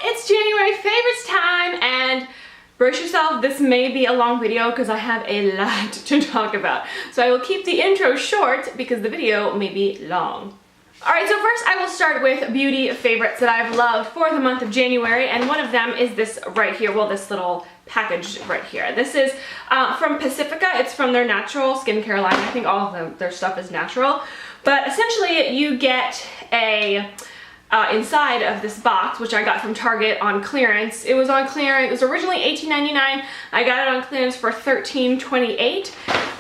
it's January favorites time, and brace yourself, this may be a long video because I have a lot to talk about. So I will keep the intro short because the video may be long. Alright, so first I will start with beauty favorites that I've loved for the month of January, and one of them is this right here, well, this little package right here. This is from Pacifica. It's from their natural skincare line. I think all of their stuff is natural, but essentially you get a inside of this box, which I got from Target on clearance. It was on clearance. It was originally $18.99. I got it on clearance for $13.28.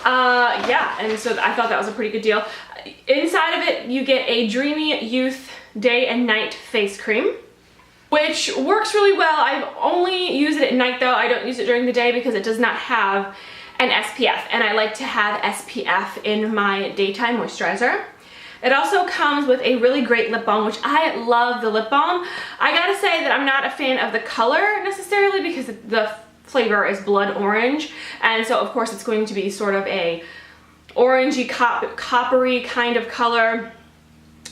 Yeah, and so I thought that was a pretty good deal. Inside of it, you get a Dreamy Youth Day and Night Face Cream, which works really well. I only use it at night though. I don't use it during the day because it does not have an SPF, and I like to have SPF in my daytime moisturizer. It also comes with a really great lip balm, which I love the lip balm. I gotta say that I'm not a fan of the color necessarily because the flavor is blood orange, and so of course it's going to be sort of a orangey coppery kind of color.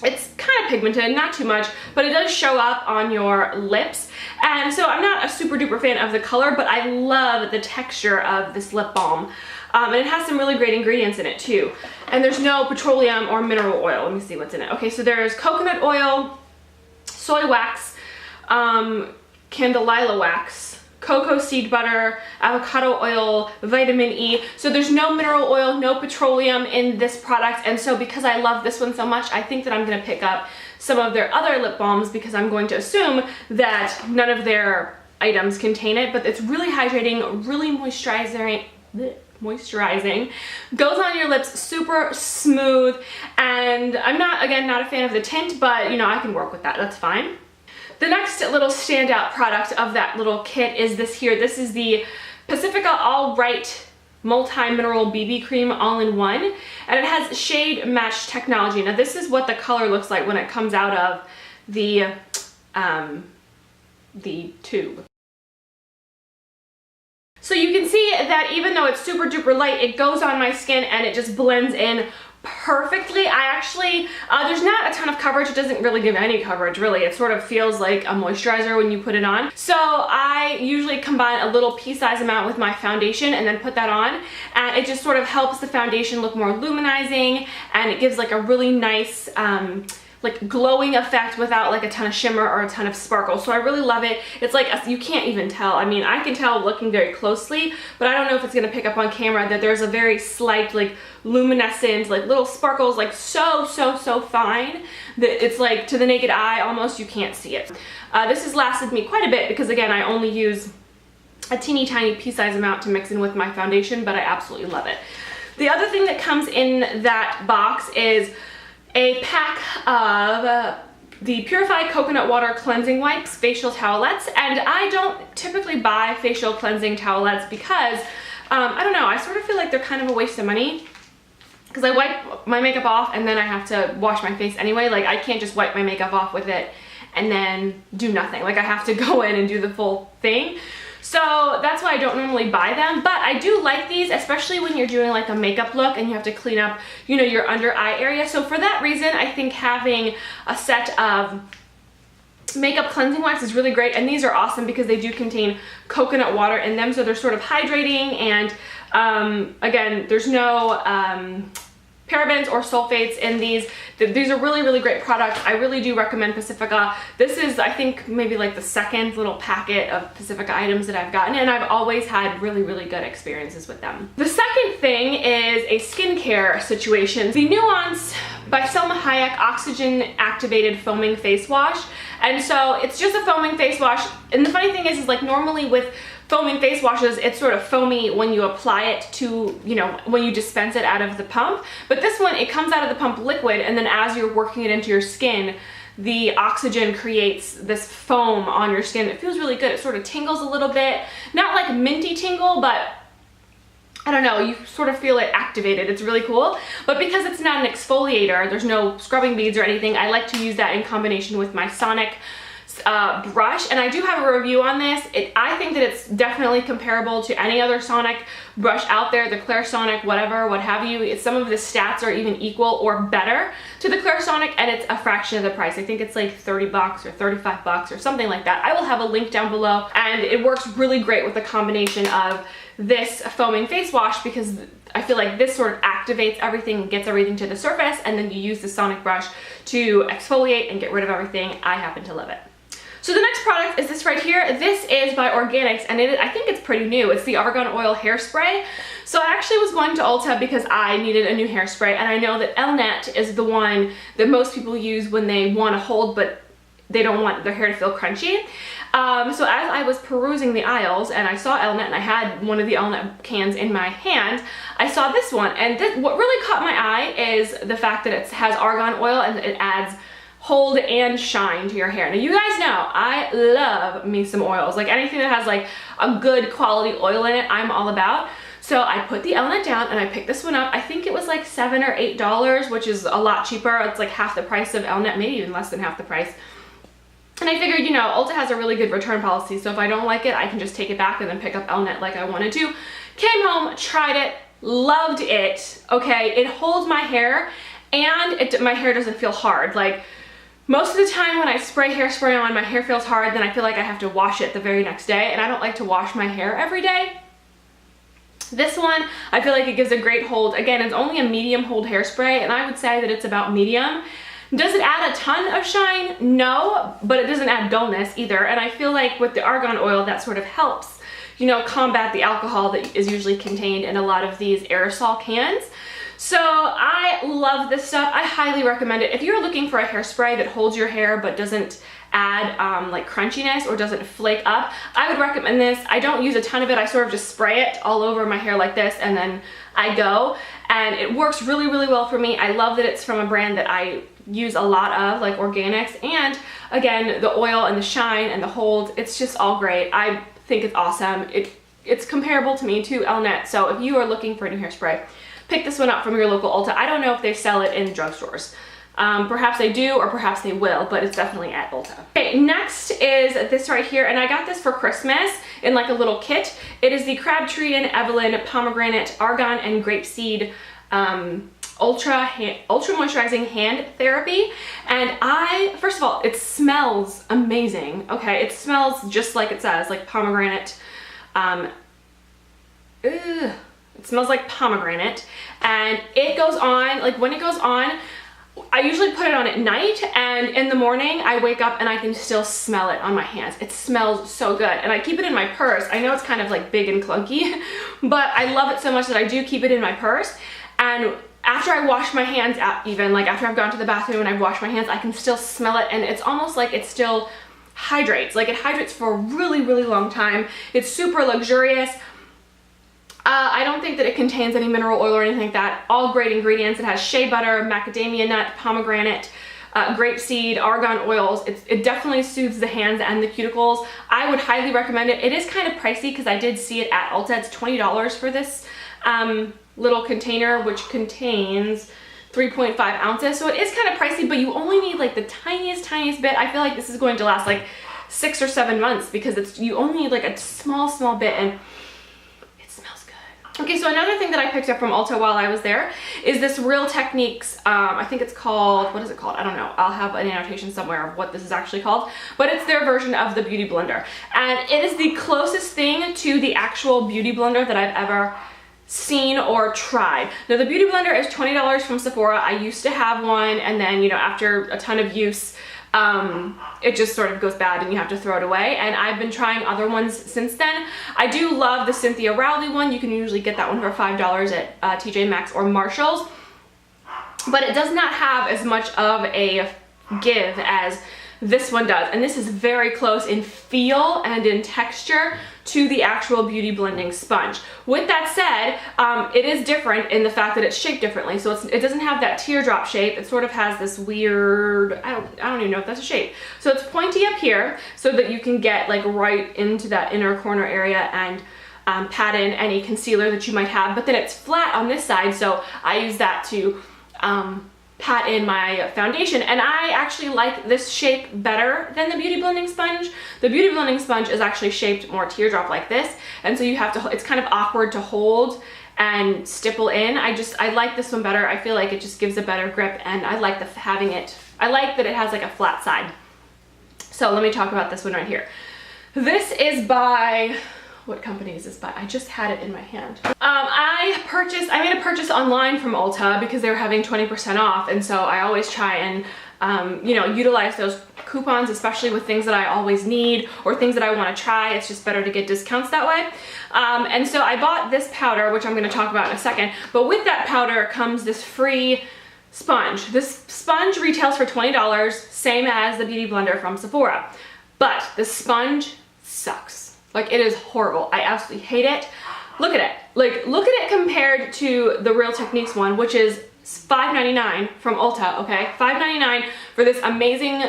It's kind of pigmented, not too much, but it does show up on your lips, and so I'm not a super duper fan of the color, but I love the texture of this lip balm. And it has some really great ingredients in it too. And there's no petroleum or mineral oil. Let me see what's in it. Okay, so there's coconut oil, soy wax, candelilla wax, cocoa seed butter, avocado oil, vitamin E. So there's no mineral oil, no petroleum in this product. And so because I love this one so much, I think that I'm gonna pick up some of their other lip balms because I'm going to assume that none of their items contain it, but it's really hydrating, really moisturizing, goes on your lips super smooth, and I'm not a fan of the tint, but you know, I can work with that, that's fine. The next little standout product of that little kit is this here. This is the Pacifica All Right Multi-Mineral BB Cream All-in-One, and it has shade match technology. Now this is what the color looks like when it comes out of the tube. So you can see that even though it's super duper light, it goes on my skin and it just blends in perfectly. I actually, there's not a ton of coverage. It doesn't really give any coverage, really. It sort of feels like a moisturizer when you put it on. So I usually combine a little pea-size amount with my foundation and then put that on, and it just sort of helps the foundation look more luminizing, and it gives like a really nice like glowing effect without like a ton of shimmer or a ton of sparkle. So I really love it. It's like, you can't even tell. I mean, I can tell looking very closely, but I don't know if it's gonna pick up on camera that there's a very slight like luminescent, like little sparkles, like so fine that it's like to the naked eye almost you can't see it. This has lasted me quite a bit because again, I only use a teeny tiny pea-size amount to mix in with my foundation, but I absolutely love it. The other thing that comes in that box is a pack of the Purified Coconut Water Cleansing Wipes Facial Towelettes, and I don't typically buy facial cleansing towelettes because, I don't know, I sort of feel like they're kind of a waste of money because I wipe my makeup off and then I have to wash my face anyway. Like, I can't just wipe my makeup off with it and then do nothing. Like, I have to go in and do the full thing. So that's why I don't normally buy them, but I do like these, especially when you're doing like a makeup look and you have to clean up, you know, your under eye area. So for that reason, I think having a set of makeup cleansing wipes is really great, and these are awesome because they do contain coconut water in them, so they're sort of hydrating, and again, there's no parabens or sulfates in these. These are really great products. I really do recommend Pacifica. This is, I think, maybe like the second little packet of Pacifica items that I've gotten, and I've always had really good experiences with them. The second thing is a skincare situation. The Nuance by Selma Hayek Oxygen Activated Foaming Face Wash. And so it's just a foaming face wash, and the funny thing is like normally with foaming face washes, it's sort of foamy when you apply it to, you know, when you dispense it out of the pump. But this one, it comes out of the pump liquid, and then as you're working it into your skin, the oxygen creates this foam on your skin. It feels really good. It sort of tingles a little bit. Not like minty tingle, but I don't know, you sort of feel it activated. It's really cool. But because it's not an exfoliator, there's no scrubbing beads or anything, I like to use that in combination with my Sonic brush, and I do have a review on this. I think that it's definitely comparable to any other Sonic brush out there, the Clarisonic, whatever, what have you. Some of the stats are even equal or better to the Clarisonic, and it's a fraction of the price. I think it's like 30 bucks or 35 bucks or something like that. I will have a link down below, and it works really great with the combination of this foaming face wash, because I feel like this sort of activates everything, gets everything to the surface, and then you use the Sonic brush to exfoliate and get rid of everything. I happen to love it. So the next product is this right here. This is by Organixx, and I think it's pretty new. It's the Argan Oil Hairspray. So I actually was going to Ulta because I needed a new hairspray, and I know that Elnet is the one that most people use when they want to hold, but they don't want their hair to feel crunchy. So as I was perusing the aisles and I saw Elnet, and I had one of the Elnet cans in my hand, I saw this one, and what really caught my eye is the fact that it has argan oil and it adds hold and shine to your hair. Now you guys know I love me some oils. Like anything that has like a good quality oil in it, I'm all about. So I put the Elnet down and I picked this one up. I think it was like $7 or $8, which is a lot cheaper. It's like half the price of Elnet, maybe even less than half the price. And I figured, you know, Ulta has a really good return policy, so if I don't like it, I can just take it back and then pick up Elnet like I wanted to. Came home, tried it, loved it. Okay, it holds my hair, and my hair doesn't feel hard. Like, most of the time when I spray hairspray on, my hair feels hard, then I feel like I have to wash it the very next day, and I don't like to wash my hair every day. This one, I feel like it gives a great hold. Again, it's only a medium hold hairspray, and I would say that it's about medium. Does it add a ton of shine? No, but it doesn't add dullness either. And I feel like with the argan oil, that sort of helps, you know, combat the alcohol that is usually contained in a lot of these aerosol cans. So I love this stuff. I highly recommend it. If you're looking for a hairspray that holds your hair but doesn't add like crunchiness or doesn't flake up, I would recommend this. I don't use a ton of it. I sort of just spray it all over my hair like this, and then I go. And it works really, really well for me. I love that it's from a brand that I use a lot of, like Organixx, and again, the oil and the shine and the hold, it's just all great. I think it's awesome. It's comparable to me to Elnet, so if you are looking for a new hairspray, pick this one up from your local Ulta. I don't know if they sell it in drugstores. Perhaps they do, or perhaps they will, but it's definitely at Ulta. Okay, next is this right here, and I got this for Christmas in like a little kit. It is the Crabtree Evelyn Pomegranate Argan and Grapeseed Ultra Moisturizing Hand Therapy. And first of all, it smells amazing. Okay, it smells just like it says, like pomegranate. It smells like pomegranate, and it goes on, like when it goes on, I usually put it on at night, and in the morning I wake up and I can still smell it on my hands. It smells so good, and I keep it in my purse. I know it's kind of like big and clunky, but I love it so much that I do keep it in my purse. And after I wash my hands out, even like after I've gone to the bathroom and I've washed my hands, I can still smell it, and it's almost like it still hydrates. Like it hydrates for a really, really long time. It's super luxurious. I don't think that it contains any mineral oil or anything like that. All great ingredients. It has shea butter, macadamia nut, pomegranate, grapeseed, argan oils. It definitely soothes the hands and the cuticles. I would highly recommend it. It is kind of pricey because I did see it at Ulta. It's $20 for this little container, which contains 3.5 ounces. So it is kind of pricey, but you only need like the tiniest bit. I feel like this is going to last like 6 or 7 months because you only need like a small bit, and okay, so another thing that I picked up from Ulta while I was there is this Real Techniques, I think it's called, what is it called? I don't know. I'll have an annotation somewhere of what this is actually called, but it's their version of the Beauty Blender. And it is the closest thing to the actual Beauty Blender that I've ever seen or tried. Now the Beauty Blender is $20 from Sephora. I used to have one, and then, you know, after a ton of use, it just sort of goes bad and you have to throw it away, and I've been trying other ones since then. I do love the Cynthia Rowley one. You can usually get that one for $5 at TJ Maxx or Marshall's, but it does not have as much of a give as this one does, and this is very close in feel and in texture to the actual Beauty Blending sponge. With that said, it is different in the fact that it's shaped differently. So it doesn't have that teardrop shape. It sort of has this weird, I don't even know if that's a shape. So it's pointy up here so that you can get like right into that inner corner area and pat in any concealer that you might have, but then it's flat on this side, so I use that to pat in my foundation. And I actually like this shape better than the Beauty Blending Sponge. The Beauty Blending Sponge is actually shaped more teardrop like this, and so you have to, it's kind of awkward to hold and stipple in. I like this one better. I feel like it just gives a better grip, and I like having it, I like that it has like a flat side. So let me talk about this one right here. This is by, what company is this by? I just had it in my hand. I made a purchase online from Ulta because they were having 20% off, and so I always try and you know, utilize those coupons, especially with things that I always need or things that I want to try. It's just better to get discounts that way. And so I bought this powder, which I'm going to talk about in a second, but with that powder comes this free sponge. This sponge retails for $20, same as the Beauty Blender from Sephora, but the sponge sucks. Like, it is horrible. I absolutely hate it. Look at it. Like, look at it compared to the Real Techniques one, which is $5.99 from Ulta, okay? $5.99 for this amazing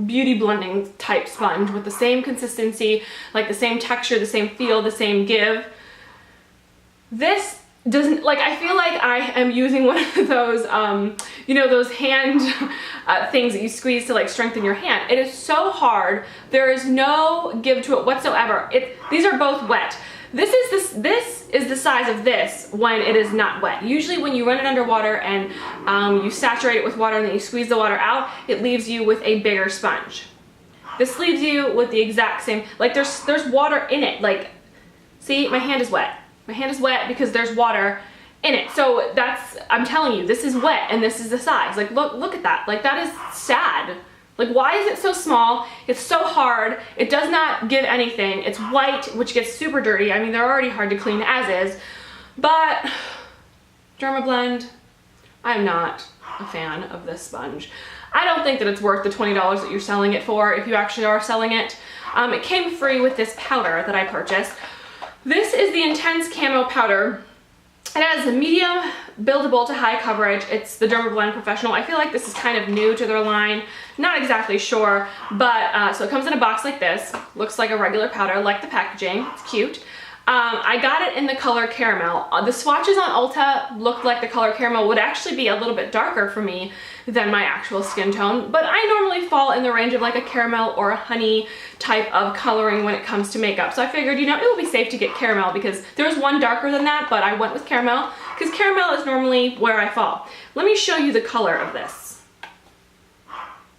beauty blending type sponge with the same consistency, like the same texture, the same feel, the same give. This doesn't, like, I feel like I am using one of those, you know, those hand things that you squeeze to like strengthen your hand. It is so hard. There is no give to it whatsoever. These are both wet. This is the size of this when it is not wet. Usually when you run it under water and you saturate it with water and then you squeeze the water out, it leaves you with a bigger sponge. This leaves you with the exact same, like there's water in it. Like, see, my hand is wet. My hand is wet because there's water in it. So that's, I'm telling you, this is wet and this is the size. Like, look at that. Like, that is sad. Like, why is it so small? It's so hard. It does not give anything. It's white, which gets super dirty. I mean, they're already hard to clean as is. But Dermablend, I'm not a fan of this sponge. I don't think that it's worth the $20 that you're selling it for, if you actually are selling it. It came free with this powder that I purchased. This is the Intense Camo Powder. It has a medium buildable to high coverage. It's the Dermablend Professional. I feel like this is kind of new to their line. Not exactly sure, but so it comes in a box like this. Looks like a regular powder, like the packaging. It's cute. I got it in the color Caramel. The swatches on Ulta looked like the color Caramel would actually be a little bit darker for me than my actual skin tone, but I normally fall in the range of like a caramel or a honey type of coloring when it comes to makeup. So I figured, you know, it would be safe to get Caramel because there was one darker than that, but I went with Caramel because Caramel is normally where I fall. Let me show you the color of this.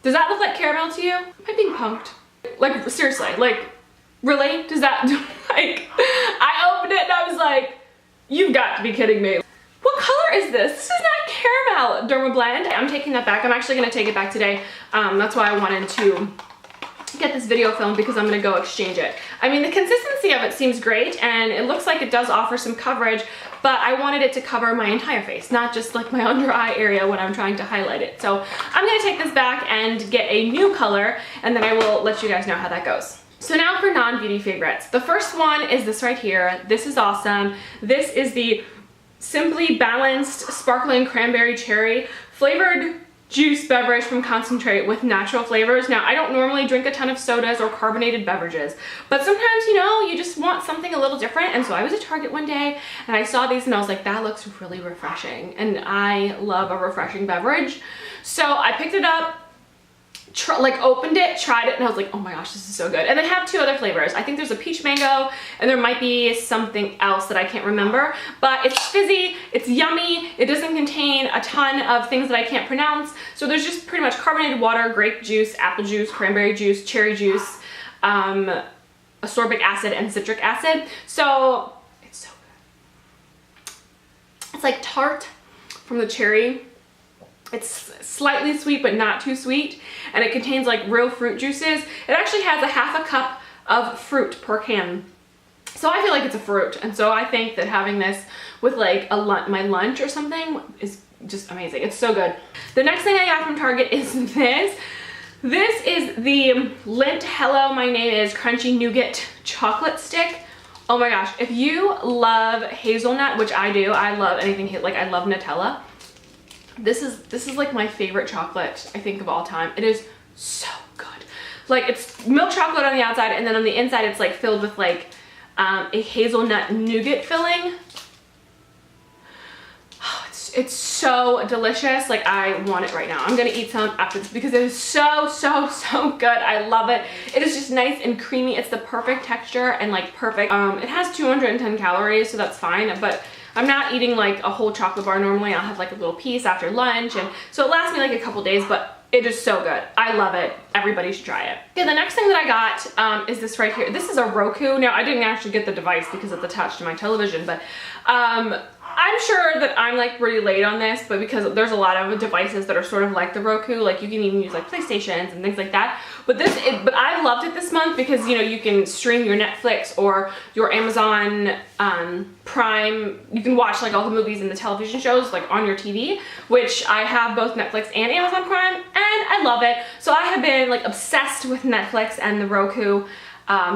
Does that look like Caramel to you? Am I being punked? Like, seriously, like, really? Does that, like, I opened it and I was like, you've got to be kidding me. What color is this? This is not Caramel, Dermablend. I'm taking that back. I'm actually gonna take it back today. That's why I wanted to get this video filmed, because I'm gonna go exchange it. I mean, the consistency of it seems great and it looks like it does offer some coverage, but I wanted it to cover my entire face, not just like my under eye area when I'm trying to highlight it. So I'm gonna take this back and get a new color, and then I will let you guys know how that goes. So now for non-beauty favorites. The first one is this right here. This is awesome. This is the Simply Balanced Sparkling Cranberry Cherry Flavored Juice Beverage from Concentrate with natural flavors. Now, I don't normally drink a ton of sodas or carbonated beverages, but sometimes, you know, you just want something a little different. And so I was at Target one day and I saw these and I was like, that looks really refreshing. And I love a refreshing beverage. So I picked it up, like opened it, tried it, and I was like, oh my gosh, this is so good. And they have two other flavors. I think there's a peach mango and there might be something else that I can't remember, but it's fizzy, it's yummy, it doesn't contain a ton of things that I can't pronounce. So there's just pretty much carbonated water, grape juice, apple juice, cranberry juice, cherry juice, ascorbic acid, and citric acid. So it's so good. It's like tart from the cherry. It's slightly sweet, but not too sweet. And it contains like real fruit juices. It actually has a ½ cup of fruit per can. So I feel like it's a fruit. And so I think that having this with like my lunch or something is just amazing. It's so good. The next thing I got from Target is this. This is the Lint Hello My Name is Crunchy Nougat Chocolate Stick. Oh my gosh, if you love hazelnut, which I do, I love anything, like I love Nutella. This is like my favorite chocolate, I think, of all time. It is so good. Like, it's milk chocolate on the outside, and then on the inside it's like filled with like a hazelnut nougat filling. Oh, it's so delicious. Like, I want it right now. I'm gonna eat some after this because it is so, so, so good. I love it. It is just nice and creamy. It's the perfect texture and like perfect. It has 210 calories, so that's fine, but I'm not eating like a whole chocolate bar normally. I'll have like a little piece after lunch, and so it lasts me like a couple days, but it is so good. I love it. Everybody should try it. Okay, the next thing that I got is this right here. This is a Roku. Now, I didn't actually get the device because it's attached to my television, but I'm sure that I'm like really late on this, but because there's a lot of devices that are sort of like the Roku, like you can even use like PlayStations and things like that. But but I loved it this month because, you know, you can stream your Netflix or your Amazon Prime. You can watch like all the movies and the television shows like on your TV, which I have both Netflix and Amazon Prime, and I love it. So I have been like obsessed with Netflix and the Roku.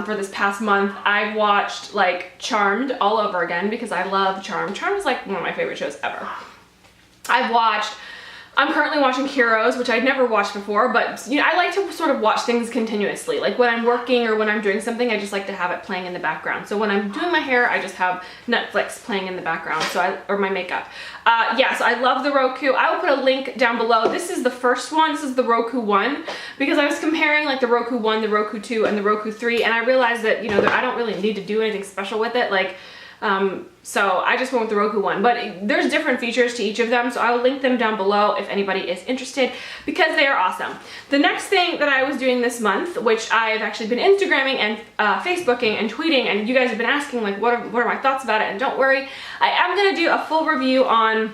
For this past month. I've watched like Charmed all over again because I love Charmed. Charmed is like one of my favorite shows ever. I'm currently watching Heroes, which I'd never watched before, but you know, I like to sort of watch things continuously. Like when I'm working or when I'm doing something, I just like to have it playing in the background. So when I'm doing my hair, I just have Netflix playing in the background, or my makeup. Yeah, so I love the Roku. I will put a link down below. This is the first one. This is the Roku 1, because I was comparing like the Roku 1, the Roku 2, and the Roku 3, and I realized that, you know, I don't really need to do anything special with it. Like, so I just went with the Roku 1, but there's different features to each of them, so I will link them down below if anybody is interested, because they are awesome. The next thing that I was doing this month, which I've actually been Instagramming and Facebooking and tweeting, and you guys have been asking like what are my thoughts about it, and don't worry, I am going to do a full review on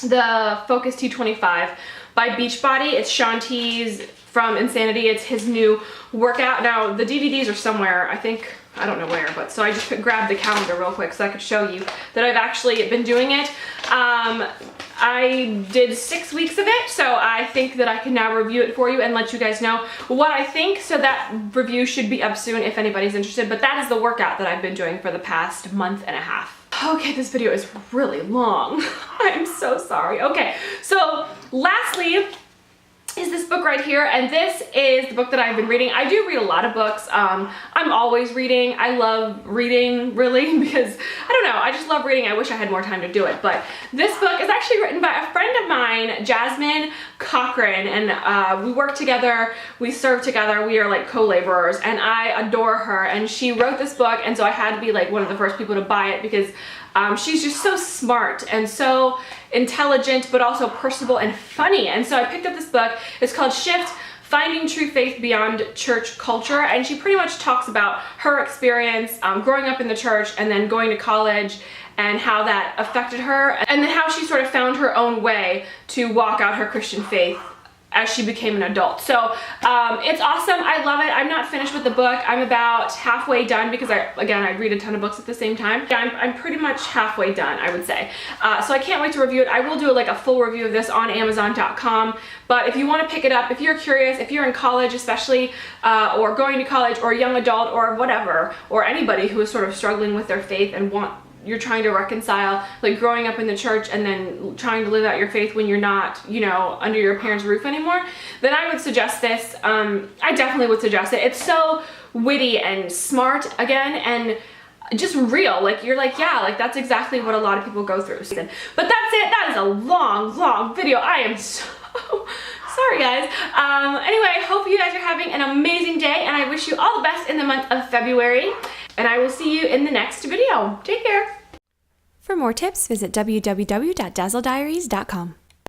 the Focus T25 by Beachbody. It's Shaun T's from Insanity. It's his new workout. Now the DVDs are somewhere, I don't know where, but so I just grabbed the calendar real quick so I could show you that I've actually been doing it. I did 6 weeks of it, so I think that I can now review it for you and let you guys know what I think. So that review should be up soon if anybody's interested, but that is the workout that I've been doing for the past month and a half. Okay, this video is really long. I'm so sorry. Okay, so lastly is this book right here, and this is the book that I've been reading. I do read a lot of books. I'm always reading. I love reading, really, because I don't know, I just love reading. I wish I had more time to do it, but this book is actually written by a friend of mine, Jasmine Cochran, and we work together, we serve together, we are like co-laborers, and I adore her, and she wrote this book, and so I had to be like one of the first people to buy it because she's just so smart and so intelligent, but also personable and funny. And so I picked up this book. It's called Shift: Finding True Faith Beyond Church Culture. And she pretty much talks about her experience growing up in the church and then going to college and how that affected her, and then how she sort of found her own way to walk out her Christian faith as she became an adult. So it's awesome. I love it. I'm not finished with the book. I'm about halfway done because I read a ton of books at the same time. I'm pretty much halfway done, I would say. So I can't wait to review it. I will do like a full review of this on Amazon.com. But if you want to pick it up, if you're curious, if you're in college especially, or going to college, or a young adult, or whatever, or anybody who is sort of struggling with their faith and you're trying to reconcile like growing up in the church and then trying to live out your faith when you're not, you know, under your parents' roof anymore, then I would suggest this. I definitely would suggest it. It's so witty and smart again, and just real. Like you're like, yeah, like that's exactly what a lot of people go through. But that's it. That is a long video. I am so sorry, guys. Anyway, I hope you guys are having an amazing day, and I wish you all the best in the month of February. And I will see you in the next video. Take care. For more tips, visit www.dazzlediaries.com.